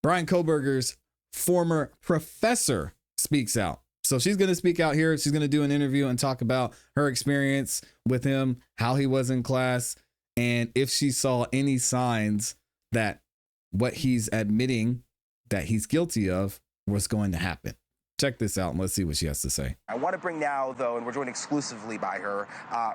Bryan Kohberger's former professor speaks out. So she's going to speak out here. She's going to do an interview and talk about her experience with him, how he was in class, and if she saw any signs that what he's admitting that he's guilty of was going to happen. Check this out and let's see what she has to say. I want to bring now, though, and we're joined exclusively by her,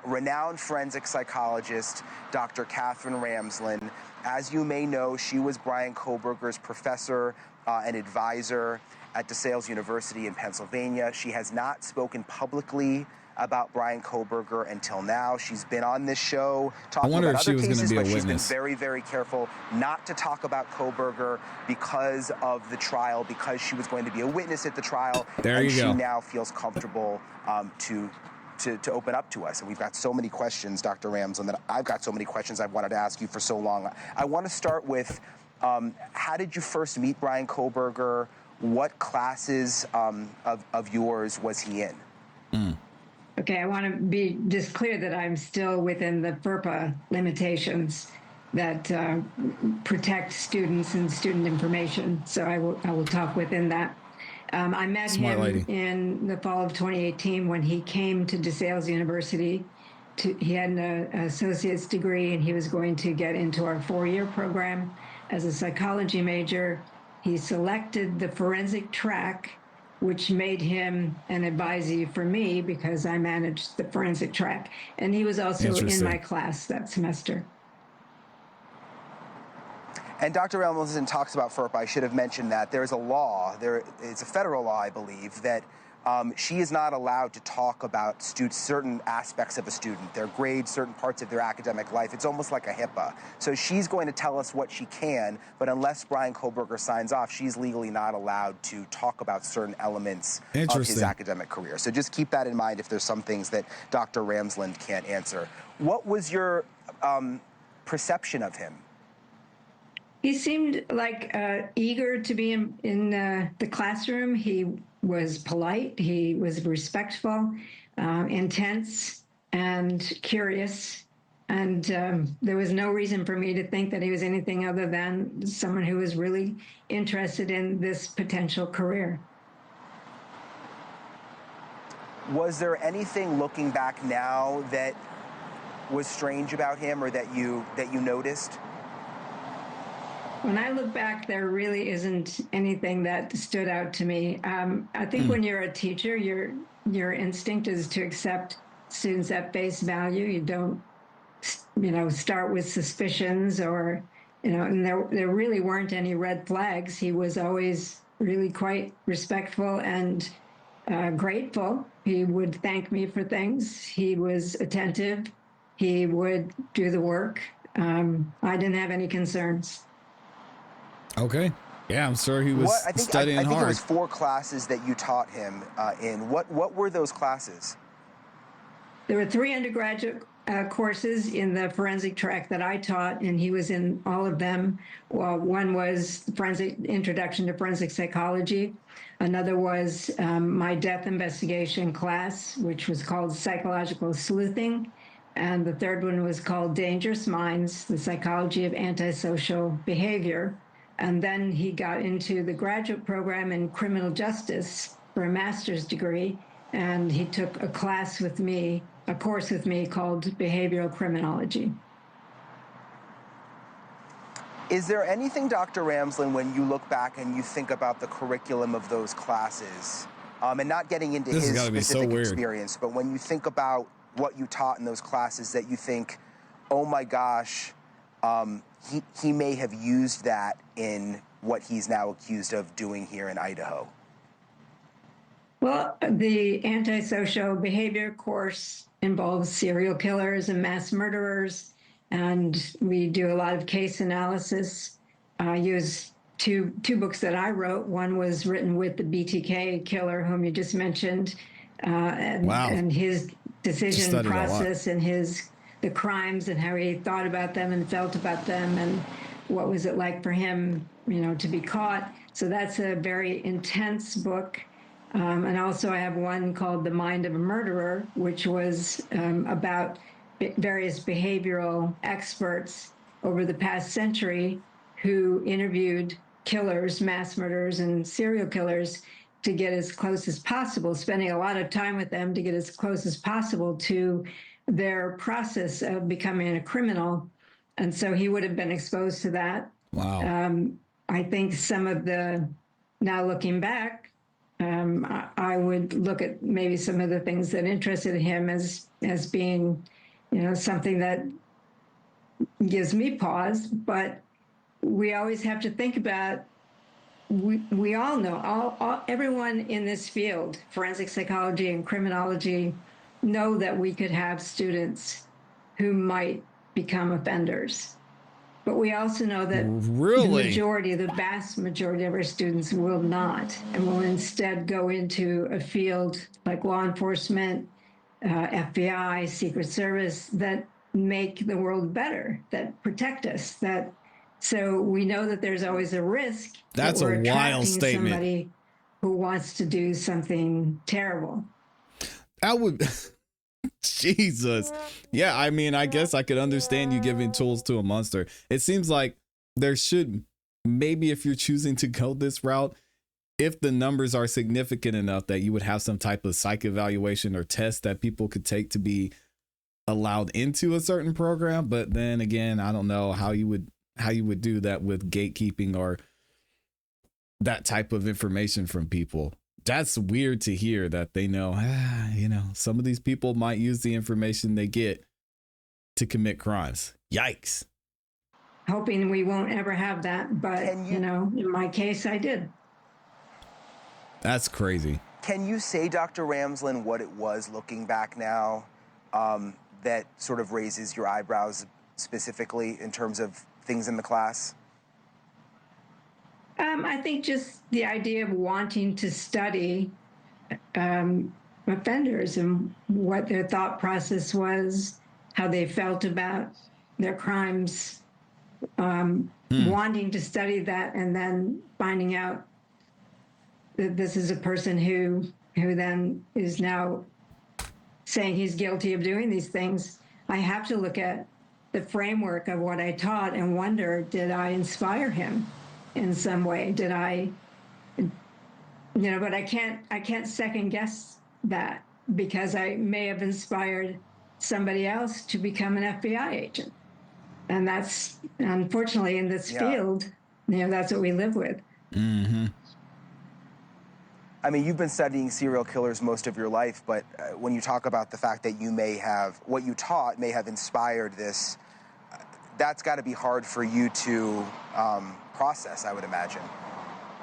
renowned forensic psychologist, Dr. Catherine Ramsland. As you may know, she was Bryan Kohberger's professor and advisor at DeSales University in Pennsylvania. She has not spoken publicly about Bryan Kohberger until now. She's been on this show talking about other cases, but she's been very, very careful not to talk about Kohberger because of the trial, because she was going to be a witness at the trial. There you go. She now feels comfortable to open up to us. And we've got so many questions, Dr. Ramsland, that I've got so many questions I've wanted to ask you for so long. I want to start with, how did you first meet Bryan Kohberger? What classes of yours was he in? Okay, I want to be just clear that I'm still within the FERPA limitations that protect students and student information. So I will talk within that. I met him in the fall of 2018 when he came to DeSales University. He had an associate's degree and he was going to get into our 4-year program as a psychology major. He selected the forensic track, which made him an advisee for me because I managed the forensic track. And he was also in my class that semester. And Dr. Ramsland talks about FERPA. I should have mentioned that. There's a law, it's a federal law, I believe, that she is not allowed to talk about certain aspects of a student, their grades, certain parts of their academic life. It's almost like a HIPAA. So she's going to tell us what she can, but unless Bryan Kohberger signs off, she's legally not allowed to talk about certain elements of his academic career. So just keep that in mind if there's some things that Dr. Ramsland can't answer. What was your perception of him? He seemed like eager to be in the classroom. He was polite, he was respectful, intense, and curious. And there was no reason for me to think that he was anything other than someone who was really interested in this potential career. Was there anything looking back now that was strange about him or that you noticed? When I look back, there really isn't anything that stood out to me. I think when you're a teacher, your instinct is to accept students at face value. You don't, start with suspicions or, and there really weren't any red flags. He was always really quite respectful and grateful. He would thank me for things. He was attentive. He would do the work. I didn't have any concerns. Okay. Yeah, I'm sure he was studying hard. I think it was 4 classes that you taught him in. What were those classes? There were 3 undergraduate courses in the forensic track that I taught, and he was in all of them. Well, one was Introduction to Forensic Psychology. Another was my death investigation class, which was called Psychological Sleuthing. And the third one was called Dangerous Minds, the Psychology of Antisocial Behavior. And then he got into the graduate program in criminal justice for a master's degree. And he took a course with me called Behavioral Criminology. Is there anything, Dr. Ramsland, when you look back and you think about the curriculum of those classes, and not getting into his specific experience, but when you think about what you taught in those classes that you think, oh my gosh, he may have used that in what he's now accused of doing here in Idaho? Well, the antisocial behavior course involves serial killers and mass murderers, and we do a lot of case analysis. I use two books that I wrote. One was written with the BTK killer, whom you just mentioned, and his decision process and the crimes and how he thought about them and felt about them and what was it like for him, to be caught. So that's a very intense book. And also I have one called The Mind of a Murderer, which was about various behavioral experts over the past century who interviewed killers, mass murderers, and serial killers to get as close as possible, spending a lot of time with them to get as close as possible to their process of becoming a criminal. And so he would have been exposed to that. Wow. I think some of now looking back, I would look at maybe some of the things that interested him as being, something that gives me pause. But we always have to think about, we all know, everyone in this field, forensic psychology and criminology, know that we could have students who might become offenders. But we also know that the vast majority of our students will not, and will instead go into a field like law enforcement, FBI, Secret Service, that make the world better, that protect us, so we know that there's always a risk. That's that we're a wild statement. Somebody who wants to do something terrible. I would... Jesus. Yeah, I mean, I guess I could understand you giving tools to a monster. It seems like there should, maybe if you're choosing to go this route, if the numbers are significant enough that you would have some type of psych evaluation or test that people could take to be allowed into a certain program. But then again, I don't know how you would do that with gatekeeping or that type of information from people. That's weird to hear that they know, some of these people might use the information they get to commit crimes. Yikes. Hoping we won't ever have that. But, in my case, I did. That's crazy. Can you say, Dr. Ramsland, what it was looking back now that sort of raises your eyebrows specifically in terms of things in the class? I think just the idea of wanting to study offenders and what their thought process was, how they felt about their crimes, wanting to study that, and then finding out that this is a person who then is now saying he's guilty of doing these things. I have to look at the framework of what I taught and wonder, did I inspire him in some way? Did I, but I can't second guess that, because I may have inspired somebody else to become an FBI agent. And that's, unfortunately, in this field, that's what we live with. Mm-hmm. I mean, you've been studying serial killers most of your life, but when you talk about the fact that what you taught may have inspired this, that's got to be hard for you to process, I would imagine.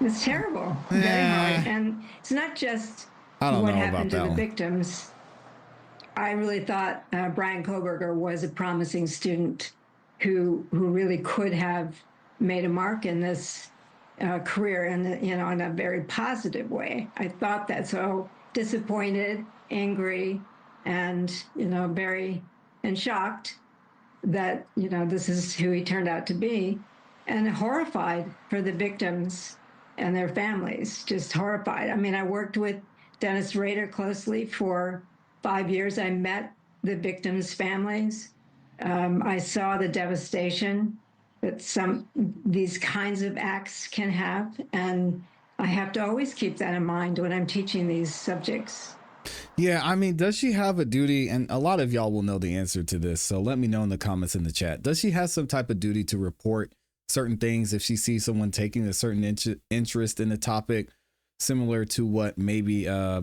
It's terrible, very hard. And it's not just what happened to the victims. I really thought Bryan Kohberger was a promising student who really could have made a mark in this career in a very positive way. I thought that. So disappointed, angry, and very shocked that this is who he turned out to be, and horrified for the victims and their families. Just horrified. I mean, I worked with Dennis Rader closely for 5 years. I met the victims' families. I saw the devastation that these kinds of acts can have, and I have to always keep that in mind when I'm teaching these subjects. Yeah, I mean, does she have a duty? And a lot of y'all will know the answer to this, so let me know in the comments in the chat. Does she have some type of duty to report certain things if she sees someone taking a certain interest in the topic, similar to what maybe a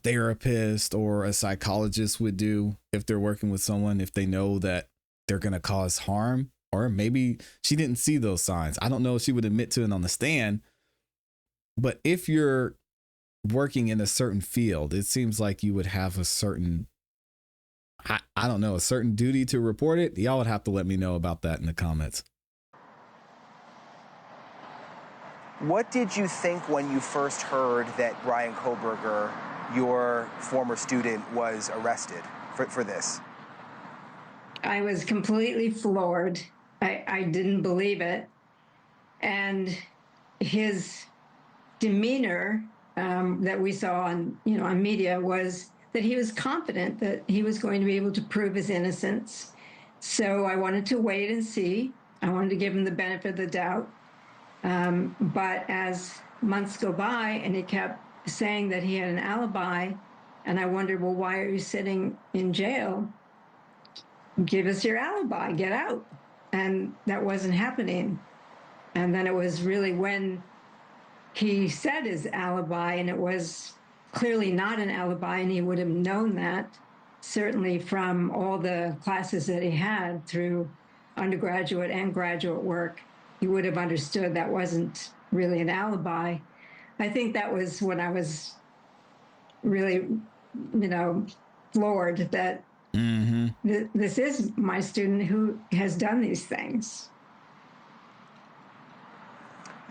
therapist or a psychologist would do if they're working with someone, if they know that they're going to cause harm? Or maybe she didn't see those signs. I don't know if she would admit to it on the stand, but if you're working in a certain field, it seems like you would have a certain, I don't know, a certain duty to report it. Y'all would have to let me know about that in the comments. What did you think when you first heard that Bryan Kohberger, your former student, was arrested for this? I was completely floored. I didn't believe it. And his demeanor that we saw on media was that he was confident that he was going to be able to prove his innocence. So I wanted to wait and see. I wanted to give him the benefit of the doubt. But as months go by and he kept saying that he had an alibi, and I wondered, well, why are you sitting in jail? Give us your alibi, get out. And that wasn't happening. And then it was really when he said his alibi, and it was clearly not an alibi, and he would have known that, certainly from all the classes that he had through undergraduate and graduate work. He would have understood that wasn't really an alibi. I think that was when I was really, floored that this is my student who has done these things.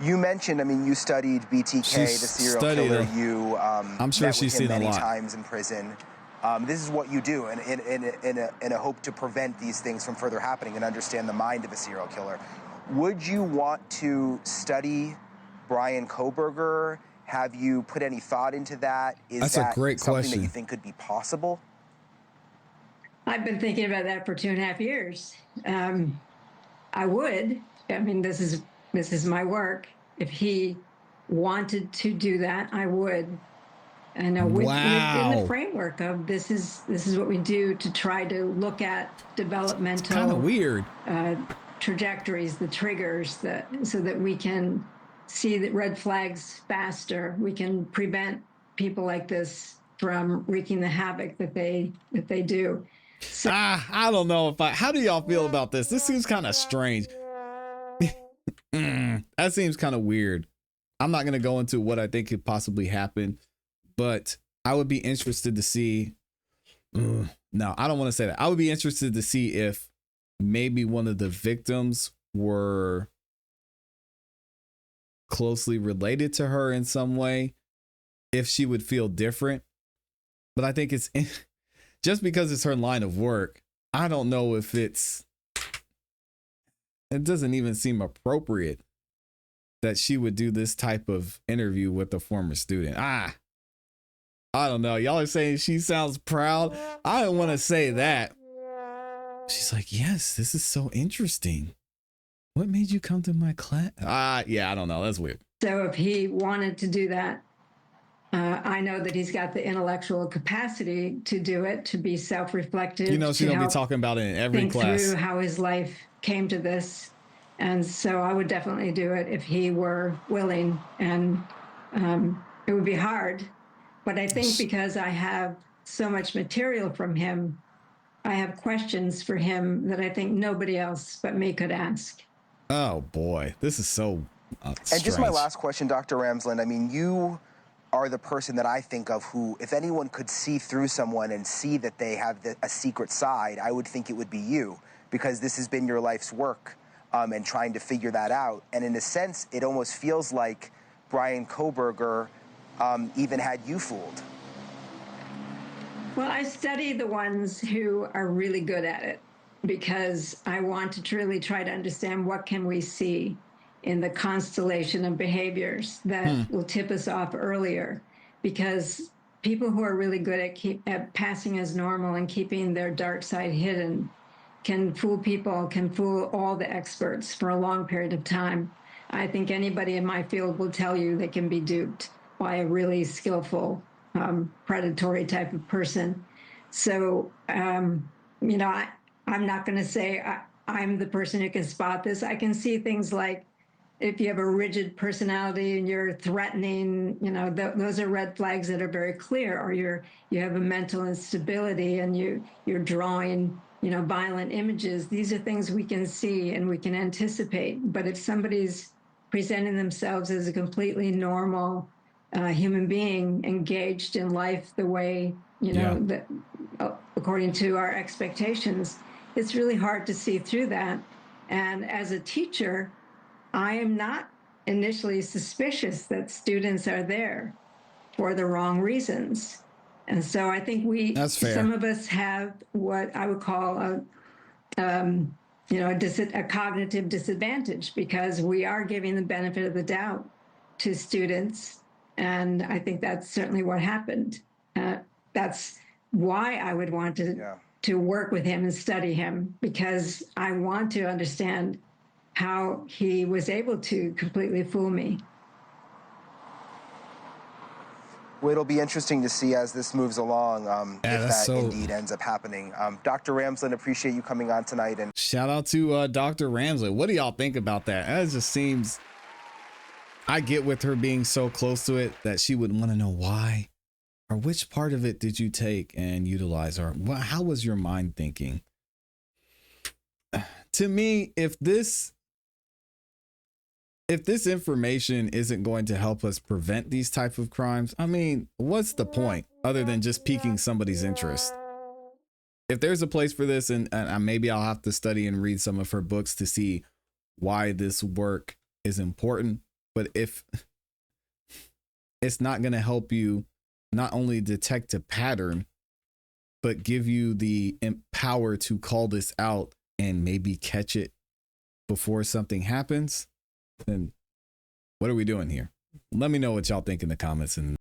You mentioned, you studied BTK, the serial killer. You I'm sure met she's with him seen a many lot. times in prison. This is what you do in a hope to prevent these things from further happening and understand the mind of a serial killer. Would you want to study Bryan Kohberger? Have you put any thought into that? That's a great something question. that you think could be possible? I've been thinking about that for 2.5 years. I would. This is my work. If he wanted to do that, I would. And in the framework of this is what we do to try to look at developmental Kind of weird trajectories, the triggers, so that we can see the red flags faster. We can prevent people like this from wreaking the havoc that they do. So, I don't know how do y'all feel about this? This seems kind of strange. That seems kind of weird. I'm not going to go into what I think could possibly happen, but I would be interested to see. No, I don't want to say that. I would be interested to see if maybe one of the victims were closely related to her in some way, if she would feel different. But I think it's just because it's her line of work. I don't know if it doesn't even seem appropriate that she would do this type of interview with a former student. I don't know. Y'all are saying she sounds proud. I don't want to say that. She's like, yes, this is so interesting. What made you come to my class? Yeah, I don't know. That's weird. So if he wanted to do that, I know that he's got the intellectual capacity to do it, to be self-reflective. She's going to be talking about it in every class. Think through how his life came to this. And so I would definitely do it if he were willing. And it would be hard. But I think because I have so much material from him, I have questions for him that I think nobody else but me could ask. Oh, boy. This is so And just my last question, Dr. Ramsland. You are the person that I think of who, if anyone could see through someone and see that they have a secret side, I would think it would be you, because this has been your life's work and trying to figure that out. And in a sense, it almost feels like Bryan Kohberger even had you fooled. Well, I study the ones who are really good at it, because I want to really try to understand what can we see in the constellation of behaviors that will tip us off earlier. Because people who are really good at passing as normal and keeping their dark side hidden can fool people, can fool all the experts for a long period of time. I think anybody in my field will tell you they can be duped by a really skillful, predatory type of person. So, I'm not going to say I'm the person who can spot this. I can see things like if you have a rigid personality and you're threatening, those are red flags that are very clear. Or you have a mental instability and you're drawing, violent images. These are things we can see and we can anticipate. But if somebody's presenting themselves as a completely normal human being, engaged in life the way, that, according to our expectations, it's really hard to see through that. And as a teacher, I am not initially suspicious that students are there for the wrong reasons. And so I think some of us have what I would call a cognitive disadvantage, because we are giving the benefit of the doubt to students. And I think that's certainly what happened. That's why I would want to work with him and study him, because I want to understand how he was able to completely fool me. Well, it'll be interesting to see as this moves along if that indeed ends up happening. Dr. Ramsland, appreciate you coming on tonight. And shout out to Dr. Ramsland. What do y'all think about that? That just seems, I get with her being so close to it that she would want to know why, or which part of it did you take and utilize, or how was your mind thinking? To me, if this information isn't going to help us prevent these type of crimes, I mean, what's the point other than just piquing somebody's interest? If there's a place for this, and maybe I'll have to study and read some of her books to see why this work is important. But if it's not going to help you not only detect a pattern, but give you the power to call this out and maybe catch it before something happens, then what are we doing here? Let me know what y'all think in the comments. And